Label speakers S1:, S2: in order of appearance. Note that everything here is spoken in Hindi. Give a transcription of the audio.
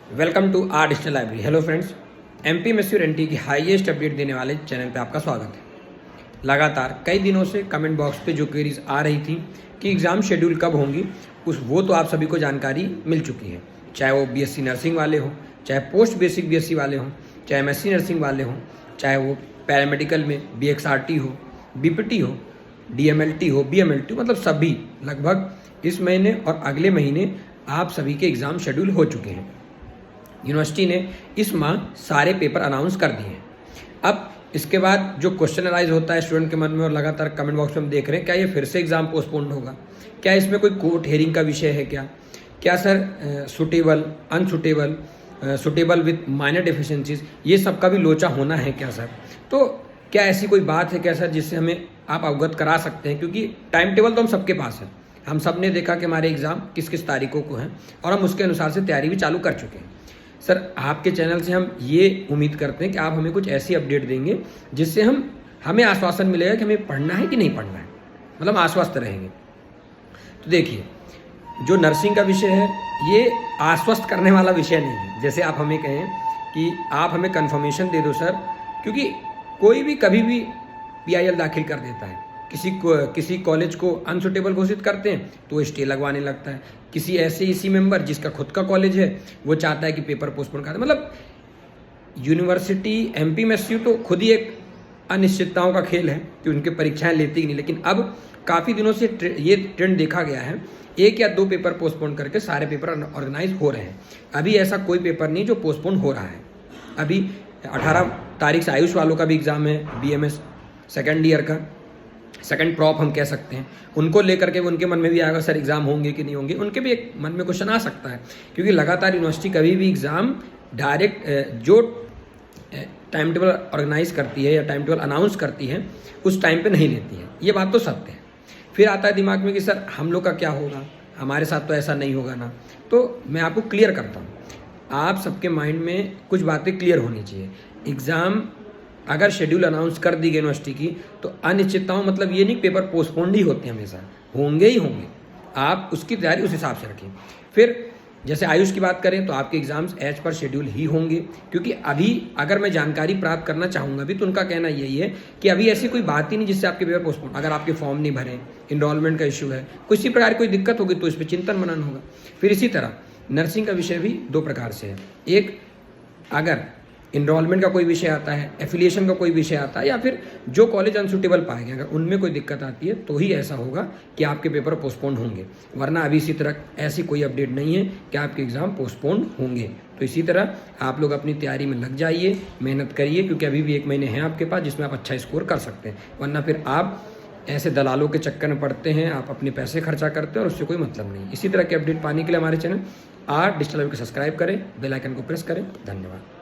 S1: Welcome to our digital library. Hello friends, MPMSC और एनटी की हाईएस्ट अपडेट देने वाले चैनल पे आपका स्वागत है। लगातार कई दिनों से कमेंट बॉक्स पे जो क्वेरीज आ रही थी कि एग्ज़ाम शेड्यूल कब होंगी, वो तो आप सभी को जानकारी मिल चुकी है। चाहे वो बीएससी नर्सिंग वाले हों, चाहे पोस्ट बेसिक बीएससी वाले हों, चाहे एमएससी नर्सिंग वाले हों, चाहे वो पैरामेडिकल में बीएक्सआरटी हो, बीपीटी हो, डीएमएलटी हो, बीएमएलटी हो, मतलब सभी लगभग इस महीने और अगले महीने आप सभी के एग्ज़ाम शेड्यूल हो चुके हैं। यूनिवर्सिटी ने इस माह सारे पेपर अनाउंस कर दिए हैं। अब इसके बाद जो क्वेश्चन अराइज होता है स्टूडेंट के मन में और लगातार कमेंट बॉक्स में हम देख रहे हैं, क्या ये फिर से एग्जाम पोस्टपोन्ड होगा, क्या इसमें कोई कोर्ट हेयरिंग का विषय है, क्या sir suitable, unsuitable, suitable with minor deficiencies, ये सब का भी लोचा होना है क्या सर? तो क्या ऐसी कोई बात है क्या सर जिससे हमें आप अवगत करा सकते हैं? क्योंकि टाइम टेबल तो हम सबके पास है, हम सब ने देखा कि हमारे एग्ज़ाम किस किस तारीखों को हैं और हम उसके अनुसार से तैयारी भी चालू कर चुके हैं। सर आपके चैनल से हम ये उम्मीद करते हैं कि आप हमें कुछ ऐसी अपडेट देंगे जिससे हमें आश्वासन मिलेगा कि हमें पढ़ना है कि नहीं पढ़ना है, मतलब आश्वस्त रहेंगे। तो देखिए, जो नर्सिंग का विषय है ये आश्वस्त करने वाला विषय नहीं है। जैसे आप हमें कहें कि आप हमें कन्फर्मेशन दे दो सर, क्योंकि कोई भी कभी भी PIL दाखिल कर देता है। किसी कॉलेज को अनसुटेबल घोषित करते हैं तो स्टे लगवाने लगता है। किसी ऐसे इसी मेंबर जिसका खुद का कॉलेज है वो चाहता है कि पेपर पोस्टपोन कर दे। मतलब यूनिवर्सिटी एमपीएमएसयू तो खुद ही एक अनिश्चितताओं का खेल है कि उनके परीक्षाएं लेती ही नहीं। लेकिन अब काफ़ी दिनों से ये ट्रेंड देखा गया है, 1 या 2 पेपर पोस्टपोन करके सारे पेपर ऑर्गेनाइज हो रहे हैं। अभी ऐसा कोई पेपर नहीं जो पोस्टपोन हो रहा है। अभी 18 तारीख से आयुष वालों का भी एग्ज़ाम है, BMS सेकेंड ईयर का, सेकंड प्रॉप हम कह सकते हैं। उनको लेकर के उनके मन में भी आएगा सर एग्ज़ाम होंगे कि नहीं होंगे, उनके भी एक मन में क्वेश्चन आ सकता है। क्योंकि लगातार यूनिवर्सिटी कभी भी एग्ज़ाम डायरेक्ट जो टाइम टेबल ऑर्गेनाइज करती है या टाइम टेबल अनाउंस करती है उस टाइम पे नहीं लेती है, ये बात तो सत्य है। फिर आता है दिमाग में कि सर हम लोग का क्या होगा, हमारे साथ तो ऐसा नहीं होगा ना। तो मैं आपको क्लियर करता हूँ, आप सबके माइंड में कुछ बातें क्लियर होनी चाहिए। एग्ज़ाम अगर शेड्यूल अनाउंस कर दी गई यूनिवर्सिटी की तो अनिश्चितताओं मतलब ये नहीं पेपर पोस्टपोन्ड ही होते हैं, हमेशा होंगे ही होंगे। आप उसकी तैयारी उस हिसाब से रखें। फिर जैसे आयुष की बात करें तो आपके एग्जाम्स एज पर शेड्यूल ही होंगे, क्योंकि अभी अगर मैं जानकारी प्राप्त करना चाहूँगा भी तो उनका कहना यही है कि अभी ऐसी कोई बात ही नहीं जिससे आपके पेपर पोस्टपोन। अगर आपके फॉर्म नहीं भरे, इनरोलमेंट का इशू है, किसी प्रकार की कोई दिक्कत होगी तो इस पर चिंतन मनन होगा। फिर इसी तरह नर्सिंग का विषय भी 2 प्रकार से है। एक, अगर इनरोलमेंट का कोई विषय आता है, एफिलिएशन का कोई विषय आता है, या फिर जो कॉलेज अनसुटेबल पाएंगे अगर उनमें कोई दिक्कत आती है तो ही ऐसा होगा कि आपके पेपर पोस्टपोन होंगे, वरना अभी इसी तरह ऐसी कोई अपडेट नहीं है कि आपके एग्ज़ाम पोस्टपोन होंगे। तो इसी तरह आप लोग अपनी तैयारी में लग जाइए, मेहनत करिए, क्योंकि अभी भी 1 महीने हैं आपके पास जिसमें आप अच्छा स्कोर कर सकते हैं। वरना फिर आप ऐसे दलालों के चक्कर में पड़ते हैं, आप अपने पैसे खर्चा करते हैं और उससे कोई मतलब नहीं। इसी तरह के अपडेट पाने के लिए हमारे चैनल आर डिजिटल को सब्सक्राइब करें, बेल आइकन को प्रेस करें। धन्यवाद।